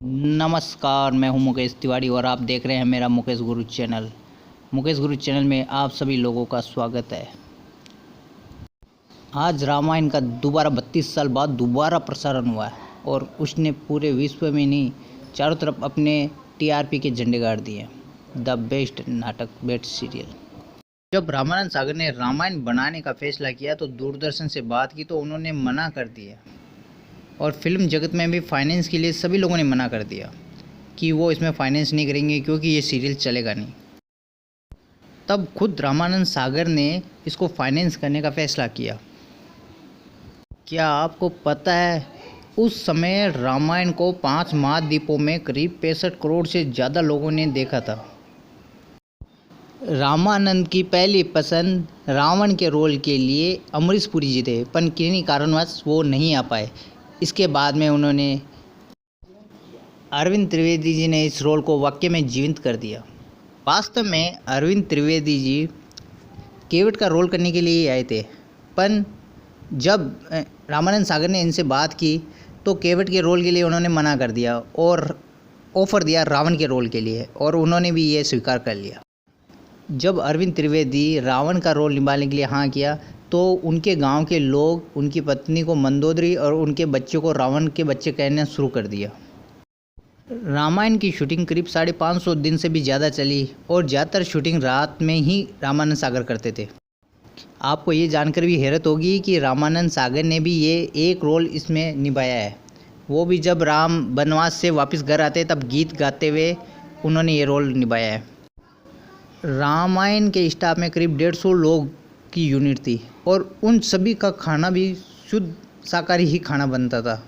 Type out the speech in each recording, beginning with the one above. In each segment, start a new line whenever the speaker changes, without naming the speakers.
नमस्कार, मैं हूं मुकेश तिवारी और आप देख रहे हैं मेरा मुकेश गुरु चैनल। मुकेश गुरु चैनल में आप सभी लोगों का स्वागत है। आज रामायण का दोबारा 32 साल बाद दोबारा प्रसारण हुआ है और उसने पूरे विश्व में नहीं, चारों तरफ अपने टीआरपी के झंडे गाड़ दिए। द बेस्ट नाटक, बेस्ट सीरियल। जब रामानंद सागर ने रामायण बनाने का फैसला किया तो दूरदर्शन से बात की तो उन्होंने मना कर दिया और फिल्म जगत में भी फाइनेंस के लिए सभी लोगों ने मना कर दिया कि वो इसमें फाइनेंस नहीं करेंगे क्योंकि ये सीरियल चलेगा नहीं। तब खुद रामानंद सागर ने इसको फाइनेंस करने का फैसला किया। क्या आपको पता है उस समय रामायण को 5 महाद्वीपों में करीब 65 करोड़ से ज़्यादा लोगों ने देखा था। रामानंद की पहली पसंद रावण के रोल के लिए अमरीश पुरी जी थे, पर किन्हीं कारणवश वो नहीं आ पाए। इसके बाद में उन्होंने अरविंद त्रिवेदी जी ने इस रोल को वाकई में जीवंत कर दिया। वास्तव में अरविंद त्रिवेदी जी केवट का रोल करने के लिए ही आए थे, पर जब रामानंद सागर ने इनसे बात की तो केवट के रोल के लिए उन्होंने मना कर दिया और ऑफ़र दिया रावण के रोल के लिए, और उन्होंने भी ये स्वीकार कर लिया। जब अरविंद त्रिवेदी रावण का रोल निभाने के लिए हाँ किया तो उनके गांव के लोग उनकी पत्नी को मंदोदरी और उनके बच्चे को रावण के बच्चे कहना शुरू कर दिया। रामायण की शूटिंग करीब 550 दिन से भी ज़्यादा चली और ज़्यादातर शूटिंग रात में ही रामानंद सागर करते थे। आपको ये जानकर भी हैरत होगी कि रामानंद सागर ने भी ये एक रोल इसमें निभाया है। वो भी जब राम वनवास से वापस घर आते तब गीत गाते हुए उन्होंने ये रोल निभाया है। रामायण के स्टाफ में करीब 150 लोग की यूनिट थी और उन सभी का खाना भी शुद्ध शाकाहारी ही खाना बनता था।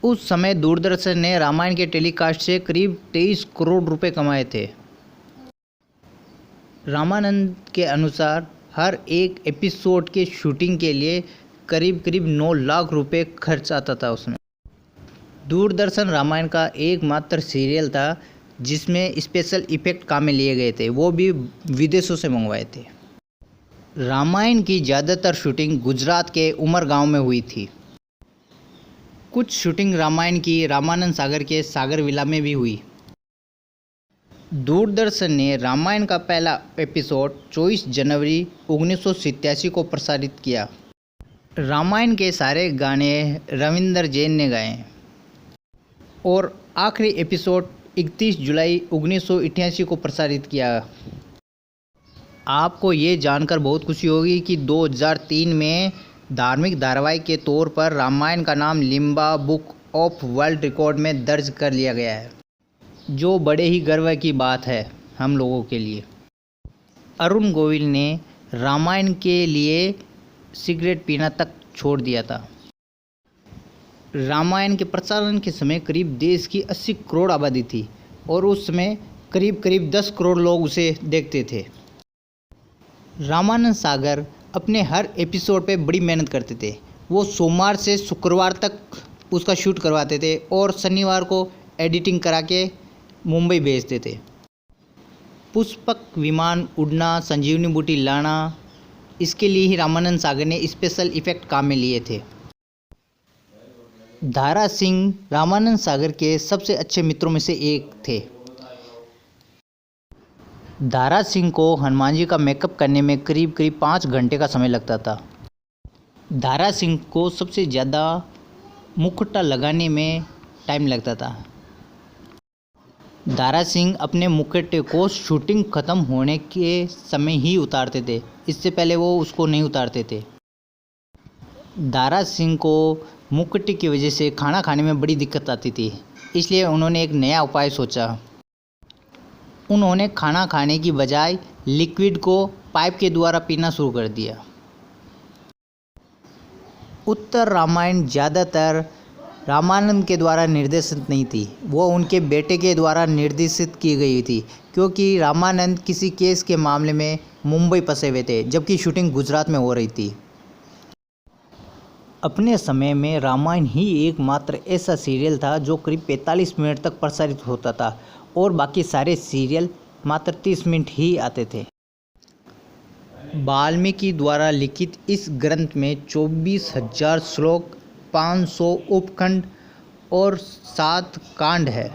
उस समय दूरदर्शन ने रामायण के टेलीकास्ट से करीब 23 करोड़ रुपए कमाए थे। रामानंद के अनुसार हर एक एपिसोड के शूटिंग के लिए करीब 9 लाख रुपए खर्च आता था उसमें। दूरदर्शन रामायण का एकमात्र सीरियल था जिसमें स्पेशल इफ़ेक्ट काम में लिए गए थे, वो भी विदेशों से मंगवाए थे। रामायण की ज़्यादातर शूटिंग गुजरात के उमरगांव में हुई थी। कुछ शूटिंग रामायण की रामानंद सागर के सागर विला में भी हुई। दूरदर्शन ने रामायण का पहला एपिसोड 24 जनवरी 1987 को प्रसारित किया। रामायण के सारे गाने रविंदर जैन ने गाए और आखिरी एपिसोड 31 जुलाई 1988 को प्रसारित किया। आपको ये जानकर बहुत खुशी होगी कि 2003 में धार्मिक धारावाहिक के तौर पर रामायण का नाम Limba book of world record में दर्ज कर लिया गया है, जो बड़े ही गर्व की बात है हम लोगों के लिए। अरुण गोविल ने रामायण के लिए सिगरेट पीना तक छोड़ दिया था। रामायण के प्रसारण के समय करीब देश की 80 करोड़ आबादी थी और उस समय करीब 10 करोड़ लोग उसे देखते थे। रामानंद सागर अपने हर एपिसोड पे बड़ी मेहनत करते थे। वो सोमवार से शुक्रवार तक उसका शूट करवाते थे और शनिवार को एडिटिंग करा के मुंबई भेजते थे। पुष्पक विमान उड़ना, संजीवनी बूटी लाना, इसके लिए ही रामानंद सागर ने स्पेशल इफ़ेक्ट काम में लिए थे। दारा सिंह रामानंद सागर के सबसे अच्छे मित्रों में से एक थे। दारा सिंह को हनुमान जी का मेकअप करने में करीब 5 घंटे का समय लगता था। दारा सिंह को सबसे ज़्यादा मुखौटा लगाने में टाइम लगता था। दारा सिंह अपने मुखौटे को शूटिंग ख़त्म होने के समय ही उतारते थे, इससे पहले वो उसको नहीं उतारते थे। दारा सिंह को मुखौटे की वजह से खाना खाने में बड़ी दिक्कत आती थी, इसलिए उन्होंने एक नया उपाय सोचा। उन्होंने खाना खाने की बजाय लिक्विड को पाइप के द्वारा पीना शुरू कर दिया। उत्तर रामायण ज़्यादातर रामानंद के द्वारा निर्देशित नहीं थी, वो उनके बेटे के द्वारा निर्देशित की गई थी, क्योंकि रामानंद किसी केस के मामले में मुंबई फंसे हुए थे जबकि शूटिंग गुजरात में हो रही थी। अपने समय में रामायण ही एकमात्र ऐसा सीरियल था जो करीब 45 मिनट तक प्रसारित होता था और बाकी सारे सीरियल मात्र 30 मिनट ही आते थे। वाल्मीकि द्वारा लिखित इस ग्रंथ में 24,000 श्लोक, 500 उपखंड और 7 कांड है।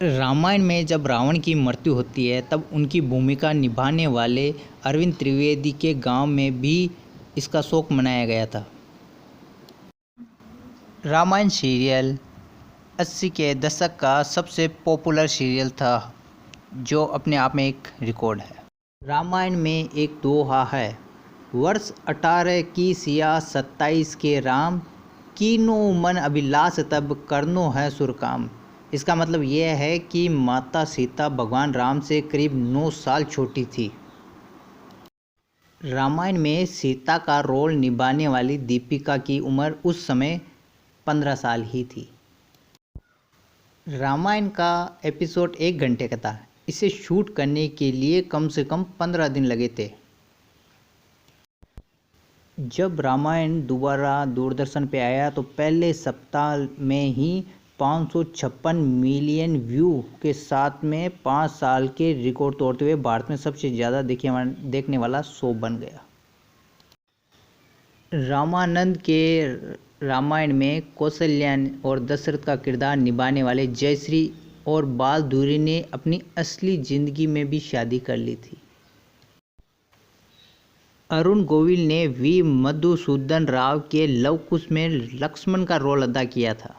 रामायण में जब रावण की मृत्यु होती है तब उनकी भूमिका निभाने वाले अरविंद त्रिवेदी के गांव में भी इसका शोक मनाया गया था। रामायण सीरियल 80 के दशक का सबसे पॉपुलर सीरियल था, जो अपने आप में एक रिकॉर्ड है। रामायण में एक दोहा है, वर्ष 18 की सिया 27 के राम, कीनो मन अभिलाष तब करनो है सुरकाम। इसका मतलब यह है कि माता सीता भगवान राम से करीब 9 साल छोटी थी। रामायण में सीता का रोल निभाने वाली दीपिका की उम्र उस समय 15 साल ही थी। रामायण का एपिसोड 1 घंटे का था। इसे शूट करने के लिए कम से कम 15 दिन लगे थे। जब रामायण दोबारा दूरदर्शन पे आया तो पहले सप्ताह में ही 556 मिलियन व्यू के साथ में 5 साल के रिकॉर्ड तोड़ते हुए भारत में सबसे ज़्यादा देखने वाला शो बन गया। रामानंद के रामायण में कौशल्या और दशरथ का किरदार निभाने वाले जयश्री और बालधुरी ने अपनी असली ज़िंदगी में भी शादी कर ली थी। अरुण गोविल ने वी मधुसूदन राव के लव कुश में लक्ष्मण का रोल अदा किया था।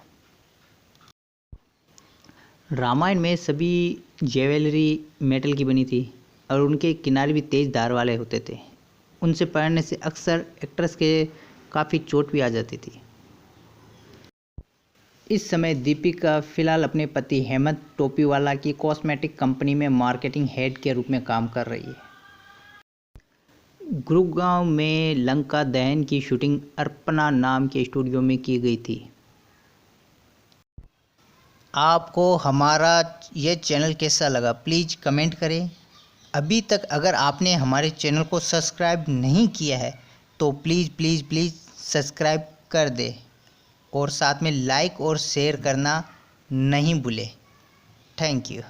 रामायण में सभी ज्वेलरी मेटल की बनी थी और उनके किनारे भी तेज धार वाले होते थे। उनसे पहनने से अक्सर एक्ट्रेस के काफ़ी चोट भी आ जाती थी। इस समय दीपिका फिलहाल अपने पति हेमंत टोपीवाला की कॉस्मेटिक कंपनी में मार्केटिंग हेड के रूप में काम कर रही है। गुरुगांव में लंका दहन की शूटिंग अर्पणा नाम के स्टूडियो में की गई थी। आपको हमारा ये चैनल कैसा लगा प्लीज़ कमेंट करें। अभी तक अगर आपने हमारे चैनल को सब्सक्राइब नहीं किया है तो प्लीज़ सब्सक्राइब कर दें और साथ में लाइक और शेयर करना नहीं भूलें। Thank you.